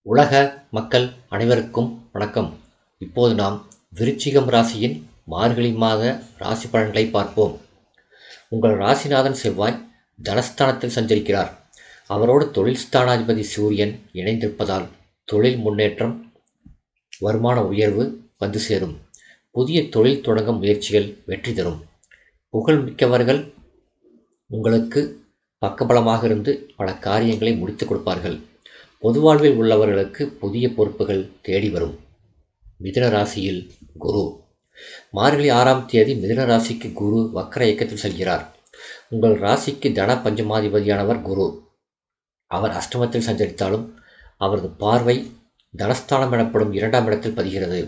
உலக மக்கள் அனைவருக்கும் வணக்கம். இப்போது நாம் விருச்சிகம் ராசியின் மார்கழி மாத ராசி பலன்களை பார்ப்போம். உங்கள் ராசிநாதன் செவ்வாய் தனஸ்தானத்தில் சஞ்சரிக்கிறார். அவரோடு தொழில் ஸ்தானாதிபதி சூரியன் இணைந்திருப்பதால் தொழில் முன்னேற்றம், வருமான உயர்வு வந்து சேரும். புதிய தொழில் தொடங்கும் முயற்சிகள் வெற்றி தரும். புகழ் மிக்கவர்கள் உங்களுக்கு பக்கபலமாக இருந்து பல காரியங்களை முடித்துக் கொடுப்பார்கள். பொது வாழ்வில் உள்ளவர்களுக்கு புதிய பொறுப்புகள் தேடி வரும். மிதுன ராசியில் குரு. மார்கழி 6ஆம் தேதி மிதுன ராசிக்கு குரு வக்கர இயக்கத்தில் செல்கிறார். உங்கள் ராசிக்கு தன பஞ்சமாதிபதியானவர் குரு. அவர் அஷ்டமத்தில் சஞ்சரித்தாலும் அவரது பார்வை தனஸ்தானம் எனப்படும் 2ஆம் இடத்தில் பதிகிறது.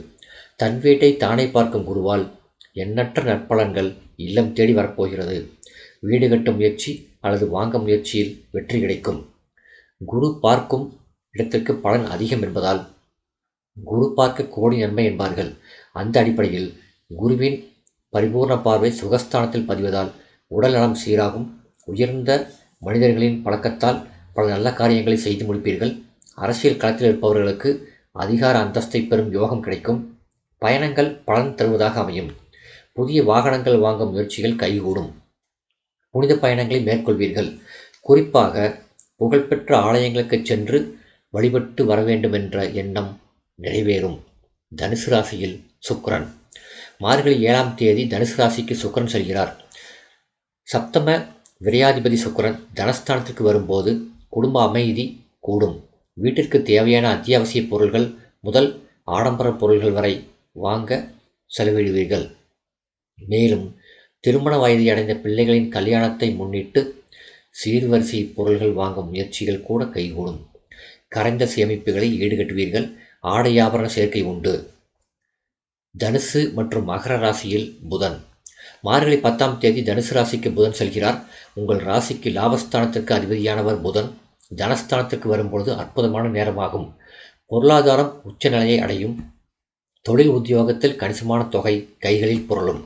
தன் வீட்டை தானே பார்க்கும் குருவால் எண்ணற்ற நற்பலன்கள் இல்லம் தேடி வரப்போகிறது. வீடு கட்டும் முயற்சி அல்லது வாங்க முயற்சியில் வெற்றி கிடைக்கும். குரு பார்க்கும் இடத்திற்கு பலன் அதிகம் என்பதால் குரு பார்க்க கோடி நன்மை என்பார்கள். அந்த அடிப்படையில் குருவின் பரிபூர்ண பார்வை சுகஸ்தானத்தில் பதிவதால் உடல் நலம் சீராகும். உயர்ந்த மனிதர்களின் பழக்கத்தால் பல நல்ல காரியங்களை செய்து முடிப்பீர்கள். அரசியல் களத்தில் இருப்பவர்களுக்கு அதிகார அந்தஸ்தை பெறும் யோகம் கிடைக்கும். பயணங்கள் பலன் தருவதாக அமையும். புதிய வாகனங்கள் வாங்கும் முயற்சிகள் கைகூடும். புனித பயணங்களை மேற்கொள்வீர்கள். குறிப்பாக புகழ்பெற்ற ஆலயங்களுக்கு சென்று வழிபட்டு வர வேண்டுமென்ற எண்ணம் நிறைவேறும். தனுசு ராசியில் சுக்கிரன். மார்கழி 7ஆம் தேதி தனுசு ராசிக்கு சுக்கிரன் செல்கிறார். சப்தம விரையாதிபதி சுக்கிரன் தனஸ்தானத்திற்கு வரும்போது குடும்ப அமைதி கூடும். வீட்டிற்கு தேவையான அத்தியாவசிய பொருள்கள் முதல் ஆடம்பர பொருள்கள் வரை வாங்க செலவிடுவீர்கள். மேலும் திருமண வயதை அடைந்த பிள்ளைகளின் கல்யாணத்தை முன்னிட்டு சீர்வரிசை பொருள்கள் வாங்கும் முயற்சிகள் கூட கைகூடும். கரைந்த சேமிப்புகளை ஈடுகட்டுவீர்கள். ஆடை ஆபரண சேர்க்கை உண்டு. தனுசு மற்றும் மகர ராசியில் புதன். மார்கழி 10ஆம் தேதி தனுசு ராசிக்கு புதன் செல்கிறார். உங்கள் ராசிக்கு லாபஸ்தானத்திற்கு அதிபதியானவர் புதன் தனஸ்தானத்திற்கு வரும்பொழுது அற்புதமான நேரமாகும். பொருளாதாரம் உச்ச நிலையை அடையும். தொழில் உத்தியோகத்தில் கணிசமான தொகை கைகளில் புரளும்.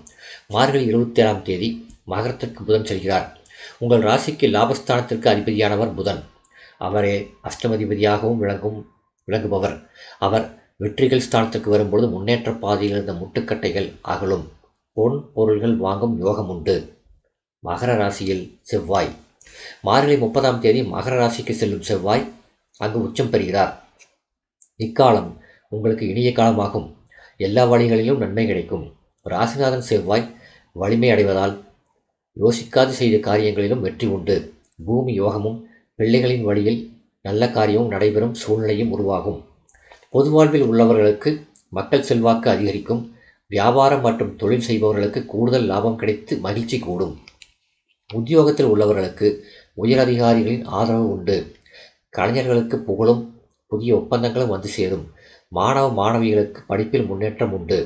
மார்கழி 27ஆம் தேதி மகரத்திற்கு புதன் செல்கிறார். உங்கள் ராசிக்கு லாபஸ்தானத்திற்கு அதிபதியானவர் புதன். அவரே அஷ்டமதிபதியாகவும் விளங்குபவர். அவர் வெற்றிகள் ஸ்தானத்திற்கு வரும்பொழுது முன்னேற்ற பாதையில் இருந்த முட்டுக்கட்டைகள் அகலும். பொன் பொருள்கள் வாங்கும் யோகம் உண்டு. மகர ராசியில் செவ்வாய். மார்கழி 30ஆம் தேதி மகர ராசிக்கு செல்லும் செவ்வாய் அங்கு உச்சம் பெறுகிறார். இக்காலம் உங்களுக்கு இனிய காலமாகும். எல்லா வழிகளிலும் நன்மை கிடைக்கும். ராசிநாதன் செவ்வாய் வலிமை அடைவதால் யோசிக்காது செய்த காரியங்களிலும் வெற்றி உண்டு. பூமி யோகமும் பிள்ளைகளின் வழியில் நல்ல காரியமும் நடைபெறும் சூழ்நிலையும் உருவாகும். பொது வாழ்வில் உள்ளவர்களுக்கு மக்கள் செல்வாக்கு அதிகரிக்கும். வியாபாரம் மற்றும் தொழில் செய்பவர்களுக்கு கூடுதல் லாபம் கிடைத்து மகிழ்ச்சி கூடும். உத்தியோகத்தில் உள்ளவர்களுக்கு உயரதிகாரிகளின் ஆதரவு உண்டு. கலைஞர்களுக்கு புகழும் புதிய ஒப்பந்தங்களும் வந்து சேரும். மாணவ மாணவிகளுக்கு படிப்பில் முன்னேற்றம் உண்டு.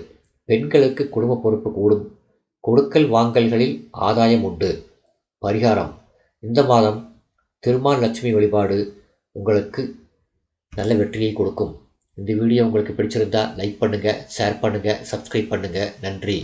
பெண்களுக்கு குடும்ப பொறுப்பு கூடும். கொடுக்கல் வாங்கல்களில் ஆதாயம் உண்டு. பரிகாரம்: இந்த மாதம் திருமால் லட்சுமி வழிபாடு உங்களுக்கு நல்ல வெற்றியை கொடுக்கும். இந்த வீடியோ உங்களுக்கு பிடிச்சிருந்தா லைக் பண்ணுங்கள், ஷேர் பண்ணுங்கள், சப்ஸ்கிரைப் பண்ணுங்கள். நன்றி.